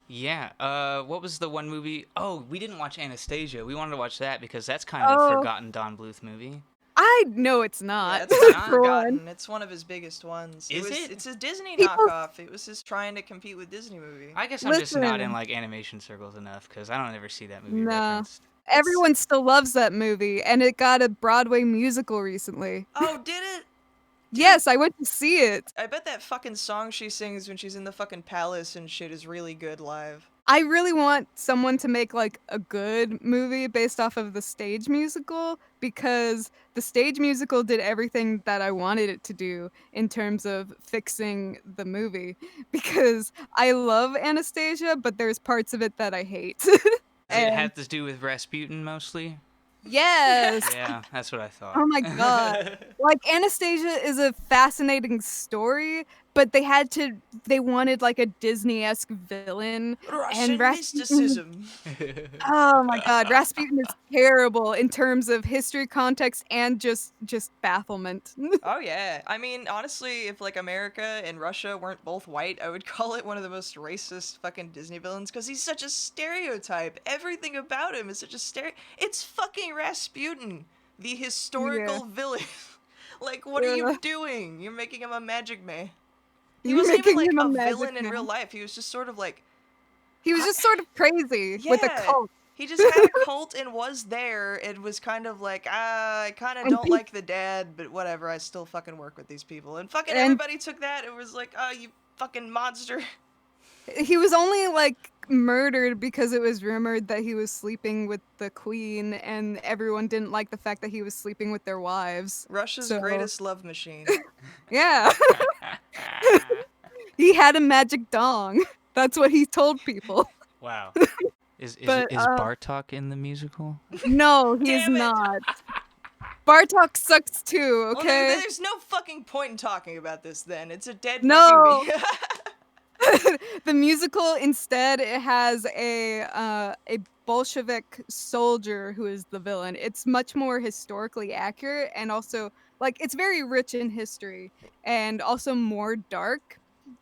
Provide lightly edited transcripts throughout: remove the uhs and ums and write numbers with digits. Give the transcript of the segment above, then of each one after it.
Yeah. What was the one movie? Oh, we didn't watch Anastasia. We wanted to watch that because that's kind of a Oh, forgotten Don Bluth movie. I know it's Yeah, not, it's It's not not? for one. forgotten. It's one of his biggest ones. Is it? It's a Disney People knockoff. It was just trying to compete with Disney movie. I guess I'm just not in listen. like animation circles enough because I don't ever see that movie Nah. referenced. It's Everyone still loves that movie, and it got a Broadway musical recently. Oh, did it? Dude, Yes, I went to see it. I bet that fucking song she sings when she's in the fucking palace and shit is really good live. I really want someone to make like a good movie based off of the stage musical because the stage musical did everything that I wanted it to do in terms of fixing the movie because I love Anastasia, but there's parts of it that I hate. Does it And have to do with Rasputin mostly? yes. Yeah, that's what I Oh thought. my god. Like, Anastasia is a fascinating story, but they wanted, like, a Disney-esque villain, and Russian Rasputin mysticism. oh my god, Rasputin is terrible in terms of history context and just bafflement. Oh yeah. I mean, honestly, if like America and Russia weren't both white, I would call it one of the most racist fucking Disney villains because he's such a stereotype. Everything about him is such a It's fucking Rasputin, the Yeah. historical villain. Like, what are you Ugh. doing? You're making him a magic man. He You're wasn't even making like him a a magic villain in real man. life. He was just sort of like, He was just sort of crazy with a yeah, cult. he just had a cult and was there and was kind of like, I kind of And don't peop like the dad, but whatever, I still fucking work with these people. And fucking and everybody took that and was like, oh, you fucking monster. he was only, like, murdered because it was rumored that he was sleeping with the queen, and everyone didn't like the fact that he was sleeping with their wives. Russia's So, greatest love machine. yeah. He had a magic dong. That's what he told people. Wow. Is is But, is Bartok in the musical? no, he is Damn it! not. Bartok sucks too, Well, then okay? there's no fucking point in talking about this then. It's a dead fucking No. bee. The musical instead it has a Bolshevik soldier who is the villain. It's much more historically accurate and also like it's very rich in history and also more dark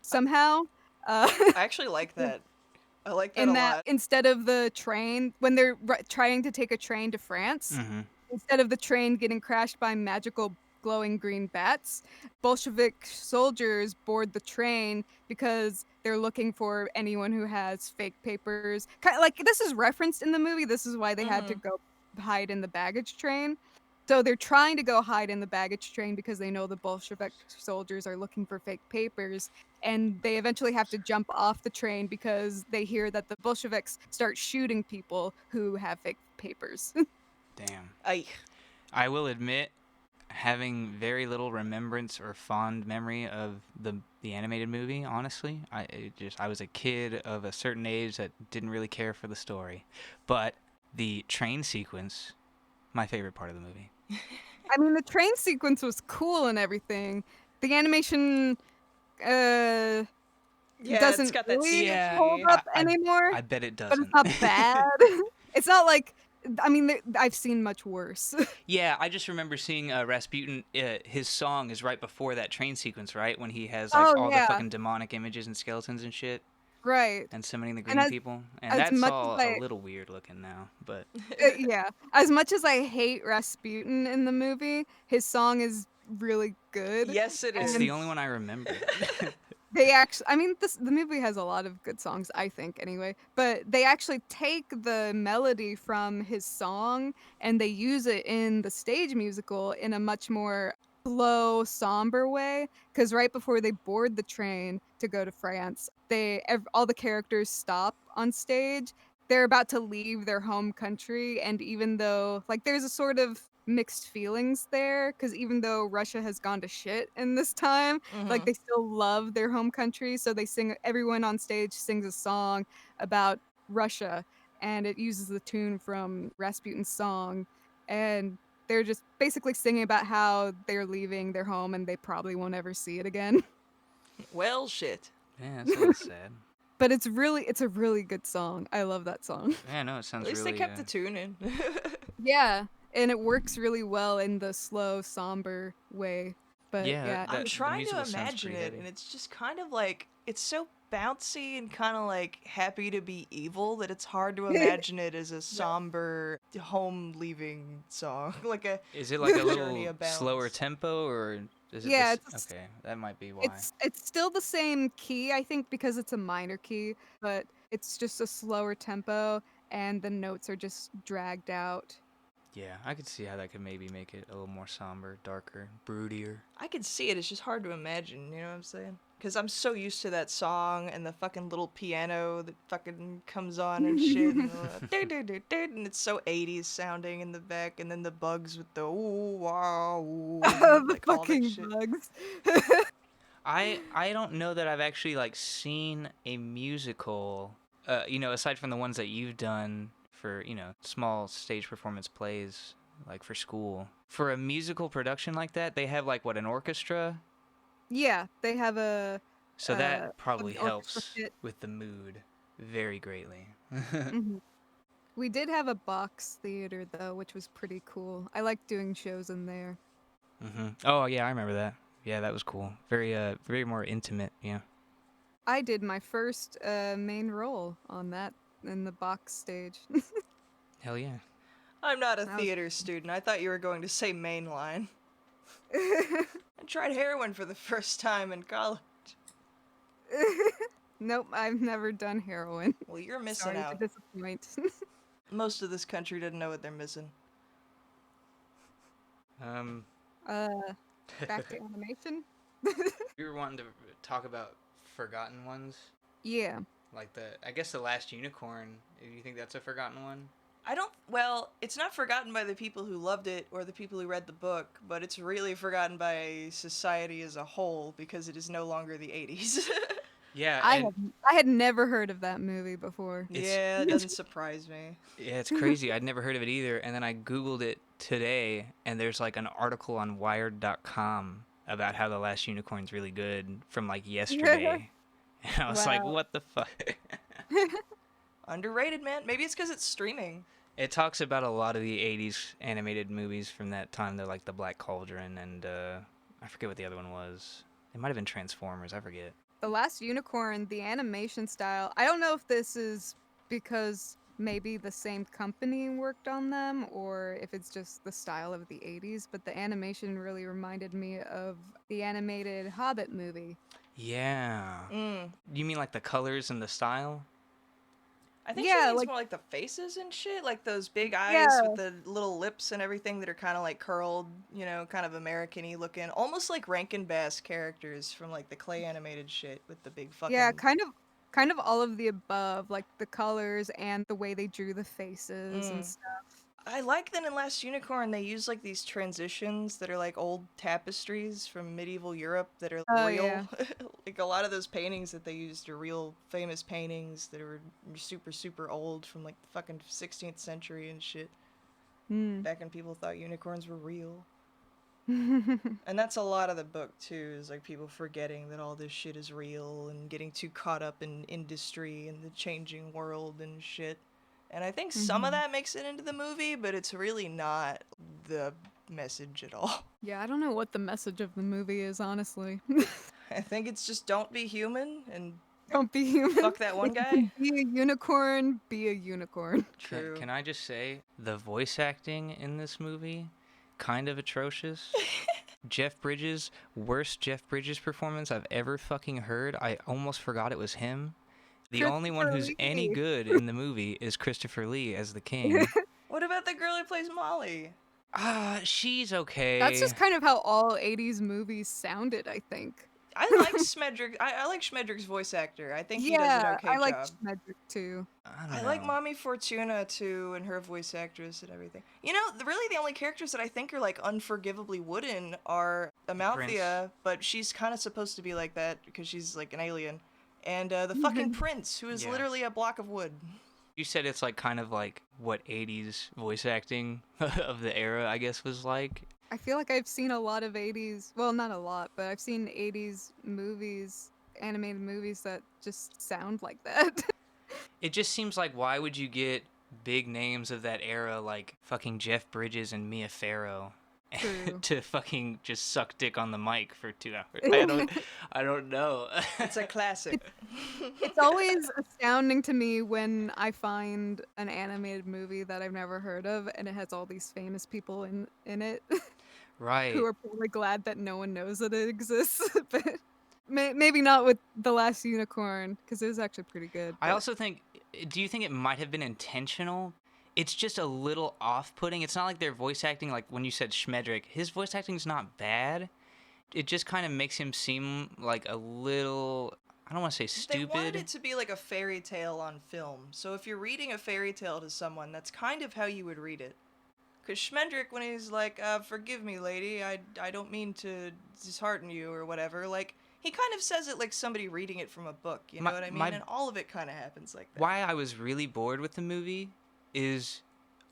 somehow. Uh I actually like that. I like that a in that lot. instead of the train when they're trying to take a train to France, Mm-hmm. instead of the train getting crashed by magical glowing green bats, Bolshevik soldiers board the train because they're looking for anyone who has fake papers. Like this is referenced in the movie. This is why they had to Mm-hmm. go hide in the baggage train. So they're trying to go hide in the baggage train because they know the Bolshevik soldiers are looking for fake papers. And they eventually have to jump off the train because they hear that the Bolsheviks start shooting people who have fake papers. Damn. Ay. I will admit, having very little remembrance or fond memory of the animated movie. Honestly, I was a kid of a certain age that didn't really care for the story, but the train sequence, my favorite part of the movie. I mean, the train sequence was cool and everything. The animation uh Yeah, it's doesn't got that really Yeah, hold CG. up I anymore, I bet it but it's doesn't. not bad. It's not like I mean, I've seen much worse. Yeah, I just remember seeing Rasputin. His song is right before that train sequence, right? When he has like Oh all the yeah, fucking demonic images and skeletons and shit, right. and summoning the And green people, and as that's much as all a I little weird looking now. But yeah, as much as I hate Rasputin in the movie, his song is really good. Yes, it it's is. the And only one I remember. they actually I mean the movie has a lot of good songs, I think anyway, but they actually take the melody from his song and they use it in the stage musical in a much more slow, somber way cuz right before they board the train to go to France, all the characters stop on stage. They're about to leave their home country and even though like there's a sort of mixed feelings there cuz even though Russia has gone to shit in this time, like, Mm-hmm. they still love their home country, so they sing everyone on stage sings a song about Russia, and it uses the tune from Rasputin's song, and they're just basically singing about how they're leaving their home and they probably won't ever see it again. Well, shit. Yeah, that's a little sad. But it's a really good song. I love that song. Yeah, no, it At sounds least they really. kept the tune in. Yeah, and it works really well in the slow, somber way. But Yeah, yeah, I'm the trying to musical sounds imagine pretty it, heavy. and it's just kind of like it's so bouncy and kind of like happy to be evil that it's hard to imagine it as a Right. somber home leaving song, like a Is it like a journey little of slower balance. tempo, or is it Yeah, this? it's Okay, that might be why. it's still the same key, I think, because it's a minor key, but it's just a slower tempo and the notes are just dragged out. Yeah, I could see how that could maybe make it a little more somber, darker, broodier. I can see it. It's just hard to imagine. You know what I'm saying? Because I'm so used to that song and the fucking little piano that fucking comes on and shit, and, and it's so 80s sounding in the back, and then the bugs with the ooh wow, ooh, and, The like all that fucking shit. bugs. I don't know that I've actually like seen a musical, aside from the ones that you've done for, small stage performance plays like for school. For a musical production like that, they have like what, an orchestra? Yeah, they have So that an probably orchestra helps pit. with the mood very greatly. Mhm. We did have a box theater though, which was pretty cool. I like doing shows in there. Oh yeah, I remember that. Yeah, that was cool. Very more intimate. Yeah. I did my first main role on that in the box stage. Hell yeah. I'm not a That was theater student. I thought you were going to say mainline. I tried heroin for the first time in college. Nope, I've never done heroin. Well, you're missing Sorry to out. disappoint. Most of this country doesn't know what they're missing. Um, uh, back to animation. you were wanting to talk about forgotten ones, Yeah. like I guess the Last Unicorn. Do you think that's a forgotten one? I don't. Well, it's not forgotten by the people who loved it or the people who read the book, but it's really forgotten by society as a whole because it is no longer the 80s. Yeah, I and had I had never heard of that movie before. Yeah, it it's doesn't surprise me. yeah, it's crazy. I'd never heard of it either, and then I googled it today, and there's like an article on Wired.com about how the Last Unicorn's really good from like yesterday, and I was like, Wow. what the fuck? Underrated, man. Maybe it's because it's streaming. It talks about a lot of the 80s animated movies from that time. They're like The Black Cauldron, and I forget what the other one was. It might have been Transformers. I forget. The Last Unicorn, the animation style. I don't know if this is because maybe the same company worked on them or if it's just the style of the 80s, but the animation really reminded me of the animated Hobbit movie. Yeah. Mm. You mean like the colors and the style? I think she Yeah, means like more like the faces and shit, like those big eyes yeah, with the little lips and everything that are kind of like curled, you know, kind of American-y looking, almost like Rankin Bass characters from like the clay animated shit with the big yeah, fucking. kind of all of the above, like the colors and the way they drew the faces and Mm. stuff. I like that in Last Unicorn they use like these transitions that are like old tapestries from medieval Europe that are Oh real. yeah. Like a lot of those paintings that they used are real famous paintings that are super super old from like the fucking 16th century and shit. Mm. Back when people thought unicorns were real. And that's a lot of the book too, is like people forgetting that all this shit is real and getting too caught up in industry and the changing world and shit. And I think some of Mhm. that makes it into the movie, but it's really not the message at all. Yeah, I don't know what the message of the movie is, honestly. I think it's just don't be human and Don't be human. fuck that one If you guy. can be a unicorn, be a unicorn. True. Can I just say the voice acting in this movie kind of atrocious? Jeff Bridges, worst Jeff Bridges performance I've ever fucking heard. I almost forgot it was him. The only one Christopher who's any Lee. good in the movie is Christopher Lee as the king. What about the girl who plays Molly? She's That's okay. just kind of how all 80s movies sounded, I think. I like Smedrick. I like Schmedrick's voice actor. I think he does an Yeah, okay I like job. Schmedrick too. I don't I know. like Mommy Fortuna too, and her voice actress and everything. You know, really the only characters that I think are like unforgivably wooden are Amalthea, but she's kind of supposed to be like that because she's like an alien, and the fucking prince, who is Yeah. literally a block of wood. You said it's like kind of like what 80s voice acting of the era, I guess, was like. I feel like I've seen a lot of 80s, well, not a lot, but I've seen 80s movies, animated movies that just sound like that. It just seems like why would you get big names of that era like fucking Jeff Bridges and Mia Farrow? True. to fucking just suck dick on the mic for 2 hours. I don't know. It's a classic. It's always astounding to me when I find an animated movie that I've never heard of and it has all these famous people in it who Right. are probably glad that no one knows that it exists. But maybe not with The Last Unicorn because it was actually pretty good. I But also think, do you think it might have been intentional? It's just a little off-putting. It's not like their voice acting, like when you said Schmedrick, his voice acting's not bad. It just kind of makes him seem like a little, I don't want to say They wanted stupid. it to be like a fairy tale on film. So if you're reading a fairy tale to someone, that's kind of how you would read it. Because Schmendrick, when he's like, forgive me, lady, I don't mean to dishearten you or whatever, like, he kind of says it like somebody reading it from a book, you know what I mean? And all of it kind of happens like that. Why I was really bored with the movie is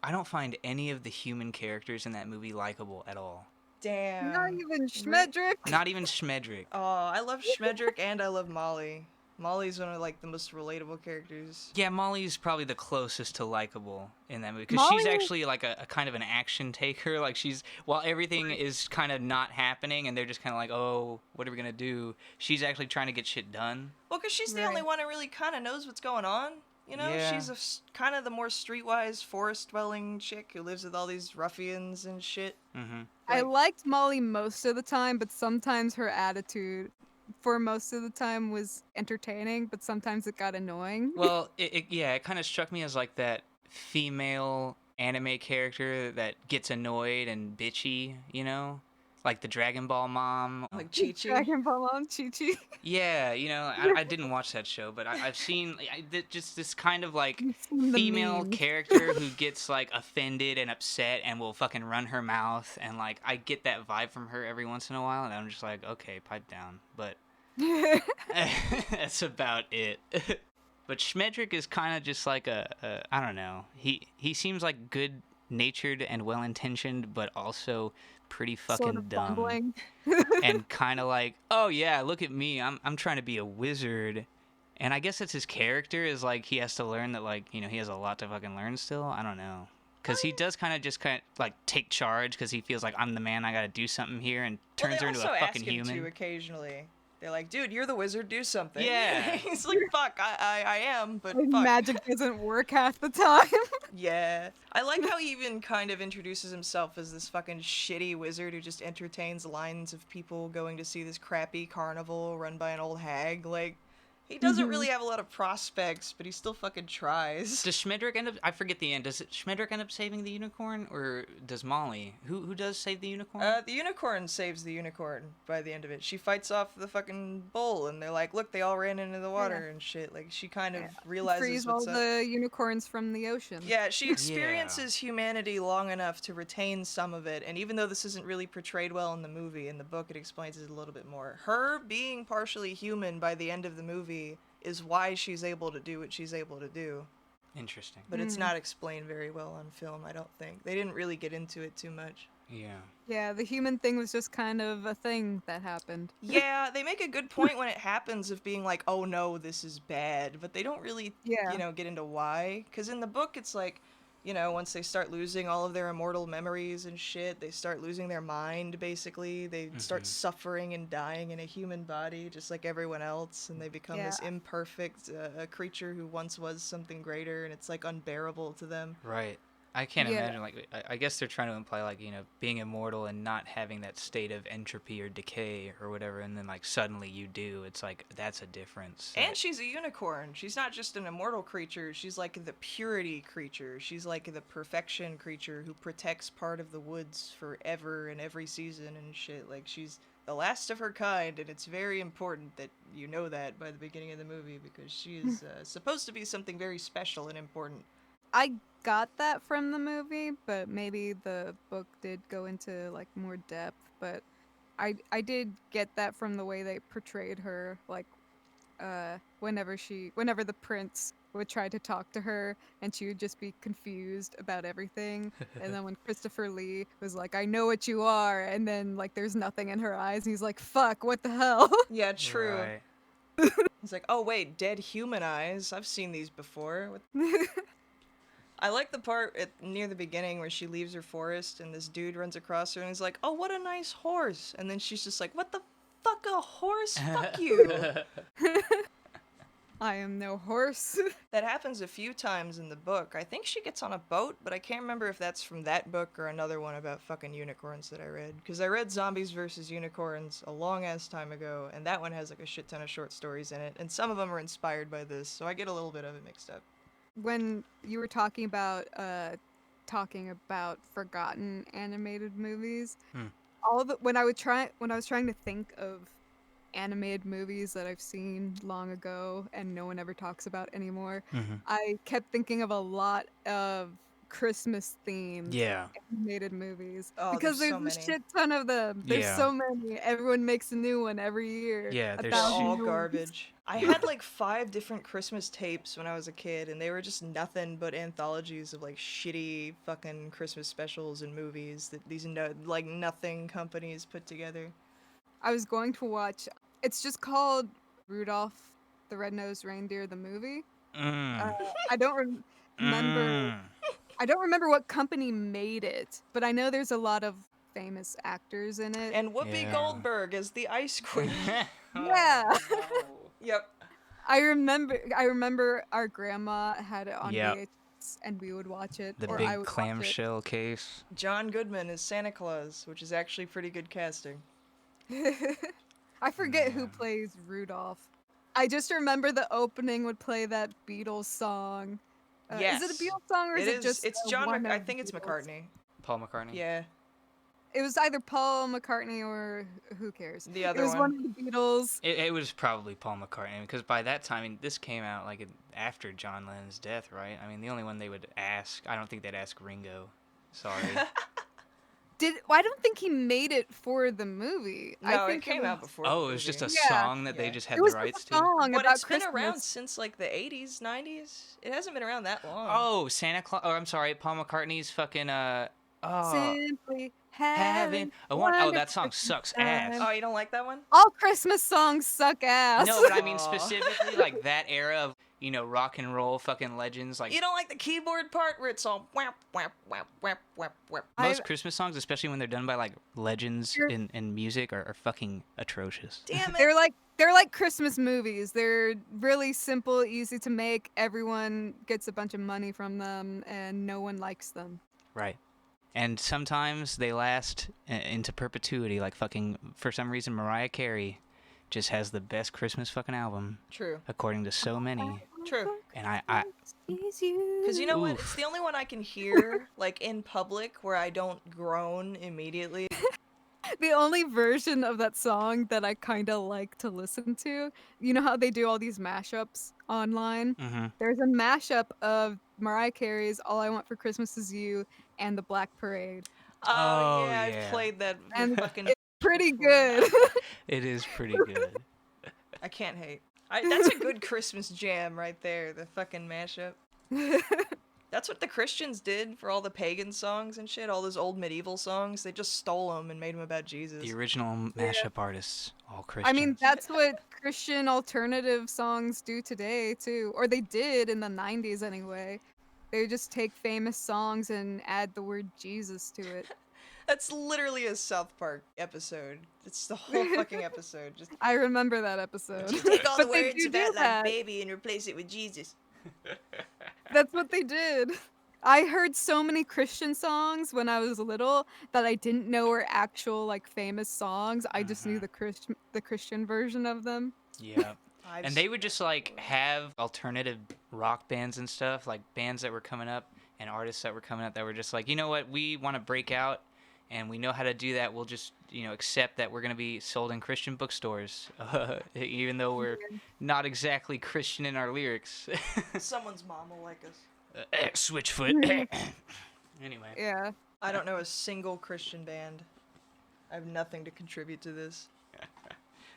I don't find any of the human characters in that movie likable at all. Damn. not even Schmedrick. Not even Schmedrick. Oh, I love Schmedrick and I love Molly. Molly's one of like the most relatable characters. Yeah, Molly's probably the closest to likable in that movie because she's Molly- actually like a kind of an action taker. Like she's, while everything is kind of not happening and they're just kind of like, oh, what are we gonna do? She's actually trying to get shit done. Well, because she's the Right. only one who really kind of knows what's going on. You know, Yeah. she's kind of the more streetwise, forest-dwelling chick who lives with all these ruffians and shit. Mm-hmm. I Like- liked Molly most of the time, but sometimes her attitude for most of the time was entertaining, but sometimes it got annoying. Well, it kind of struck me as like that female anime character that gets annoyed and bitchy, you know, like the Dragon Ball mom. Like Chi-Chi. Dragon Ball on Chi-Chi. Yeah, you know, I didn't watch that show, but I've seen just this kind of like You've seen the female memes. character who gets like offended and upset and will fucking run her mouth, and like I get that vibe from her every once in a while, and I'm just like, okay, pipe down, but that's about it. But Schmedrick is kind of just like a I don't know. He seems like good natured and well intentioned, but also pretty fucking sort of dumb fumbling. and kind of like, oh yeah, look at me, I'm trying to be a wizard. And I guess that's his character, is like he has to learn that, like, you know, he has a lot to fucking learn still. I don't know, because he does kind of like take charge because he feels like I'm the man, I gotta do something here, and Well, turns they her into also a fucking ask him human. to occasionally. They're like, dude, you're the wizard, do something. Yeah. He's like, fuck, I am, but Like, fuck. magic doesn't work half the time. Yeah. I like how he even kind of introduces himself as this fucking shitty wizard who just entertains lines of people going to see this crappy carnival run by an old hag. Like, he doesn't really have a lot of prospects, but he still fucking tries. Does Schmedrick end up? I forget the end. Does Schmedrick end up saving the unicorn, or does Molly? Who does save the unicorn? The unicorn saves the unicorn by the end of it. She fights off the fucking bull, and they're like, look, they all ran into the water and shit. Like, she kind of realizes Freeze all what's up. the unicorns from the ocean. Yeah, she experiences humanity long enough to retain some of it, and even though this isn't really portrayed well in the movie, in the book it explains it a little bit more. Her being partially human by the end of the movie is why she's able to do what she's able to do. Interesting. But it's not explained very well on film, I don't think. They didn't really get into it too much. Yeah. Yeah, the human thing was just kind of a thing that happened. Yeah, they make a good point when it happens of being like, oh no, this is bad, but they don't really, Yeah. get into why. Because in the book, it's like, once they start losing all of their immortal memories and shit, they start losing their mind, basically. They start suffering and dying in a human body, just like everyone else, and they become this Yeah. imperfect creature who once was something greater, and it's like unbearable to them. Right. I can't Yeah. imagine, like, I guess they're trying to imply, like, being immortal and not having that state of entropy or decay or whatever, and then, like, suddenly you do. It's like, that's a difference. And she's a unicorn. She's not just an immortal creature. She's like the purity creature. She's like the perfection creature who protects part of the woods forever and every season and shit. Like, she's the last of her kind, and it's very important that you know that by the beginning of the movie because she is supposed to be something very special and important. I got that from the movie, but maybe the book did go into like more depth. But I did get that from the way they portrayed her. Like, whenever the prince would try to talk to her, and she would just be confused about everything. And then when Christopher Lee was like, "I know what you are," and then like there's nothing in her eyes, and he's like, "Fuck, what the hell?" Yeah, true. Right. It's like, oh wait, dead human eyes. I've seen these before. What I like the part near the beginning where she leaves her forest and this dude runs across her and he's like, "Oh, what a nice horse," and then she's just like, "What the fuck, a horse? Fuck you." I am no horse. That happens a few times in the book. I think she gets on a boat, but I can't remember if that's from that book or another one about fucking unicorns that I read. Because I read Zombies vs. Unicorns a long ass time ago, and that one has like a shit ton of short stories in it, and some of them are inspired by this, so I get a little bit of it mixed up. When you were talking about forgotten animated movies, Hmm. when I was trying to think of animated movies that I've seen long ago and no one ever talks about anymore, Mhm. I kept thinking of a lot of Christmas themed Yeah. animated movies Oh, because there's there's so a many. shit ton of them. There's Yeah. so many. Everyone makes a new one every year. Yeah, a there's They're thousand all new ones. garbage. I had like 5 different Christmas tapes when I was a kid, and they were just nothing but anthologies of like shitty fucking Christmas specials and movies that these like nothing companies put together. I was going to watch. It's just called Rudolph the Red-Nosed Reindeer, the movie. Mm. I don't remember. Mm. I don't remember what company made it, but I know there's a lot of famous actors in it. And Whoopi Yeah. Goldberg as the Ice Queen. Yeah. Yep. I remember our grandma had it on Yep. VHS and we would watch it, The or I big would watch it. clamshell case. John Goodman as Santa Claus, which is actually pretty good casting. I forget who Man. plays Rudolph. I just remember the opening would play that Beatles song. Yes. Is it a Beatles song or is it just It's I think it's Beatles? McCartney. Paul McCartney. Yeah. It was either Paul McCartney or who cares? The It other was one. one of the Beatles. It was probably Paul McCartney because by that time, I mean, this came out like after John Lennon's death, right? I mean, the only one they would ask, I don't think they'd ask Ringo. Sorry. I don't think he made it for the movie. I No, it think came out before. Oh, the it was just a movie. Yeah. song that they Yeah. just had It was the just rights a to. song But about it's been Christmas. around since like the 80s, 90s. It hasn't been around that long. Oh, Santa Claus. Oh, I'm sorry, Paul McCartney's fucking Oh, Simply having having a one. Oh, that wonderful song sucks time. ass. Oh, you don't like that one? All Christmas songs suck ass. No, but I mean Aw. specifically like that era of rock and roll fucking legends. Like You don't like the keyboard part where it's all whap whap whap whap whap whap. most Christmas songs, especially when they're done by like legends You're- in music, are fucking atrocious. Damn it. They're like Christmas movies. They're really simple, easy to make. Everyone gets a bunch of money from them, and no one likes them. Right. And sometimes they last into perpetuity. Like fucking, for some reason, Mariah Carey just has the best Christmas fucking album, True. according to so many. True. And I Because you know what? Oof. It's the only one I can hear like in public where I don't groan immediately. The only version of that song that I kind of like to listen to, you know how they do all these mashups online? mm-hmm. There's a mashup of Mariah Carey's All I Want for Christmas Is You and The Black Parade. Oh, Oh, yeah, yeah. I've played that And fucking. it's pretty good. It is pretty good. I can't hate. That's a good Christmas jam right there. The fucking mashup. That's what the Christians did for all the pagan songs and shit. All those old medieval songs. They just stole them and made them about Jesus. The original mashup artists, all Christians. I mean, that's what Christian alternative songs do today, too. Or they did in the 90s anyway. They just take famous songs and add the word Jesus to it. That's literally a South Park episode. It's the whole fucking episode. Just I remember that episode. you take all the But they words do about like that. baby and replace it with Jesus. That's what they did. I heard so many Christian songs when I was little that I didn't know were actual like famous songs. I just knew the Christian version of them. Yeah. I've And they would just like have alternative rock bands and stuff, like bands that were coming up and artists that were coming up that were just like, you know what, we want to break out and we know how to do that. We'll just, accept that we're going to be sold in Christian bookstores, even though we're not exactly Christian in our lyrics. Someone's mom will like us. Switchfoot. Anyway. Yeah. I don't know a single Christian band. I have nothing to contribute to this.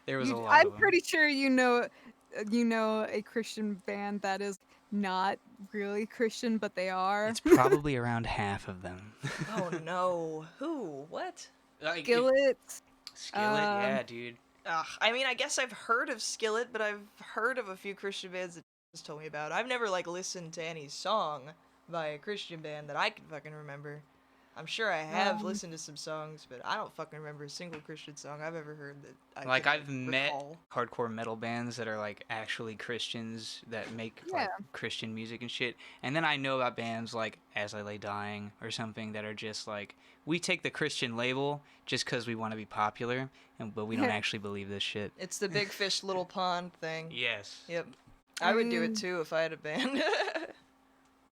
There was a lot I'm of them. pretty sure you know a Christian band that is not really Christian, but they are. It's probably around half of them. Oh no. Who? What? Like, if- Skillet. Skillet, yeah, dude. Ugh, I mean, I guess I've heard of Skillet, but I've heard of a few Christian bands that just told me about. I've never like listened to any song. by a Christian band that I can fucking remember. I'm sure I have Um, listened to some songs, but I don't fucking remember a single Christian song I've ever heard that I Like can I've met recall. hardcore metal bands that are like actually Christians that make Yeah. like Christian music and shit. And then I know about bands like As I Lay Dying or something that are just like we take the Christian label just cuz we want to be popular but we don't actually believe this shit. It's the big fish, little pond thing. Yes. Yep. I I would do it mean, too if I had a band.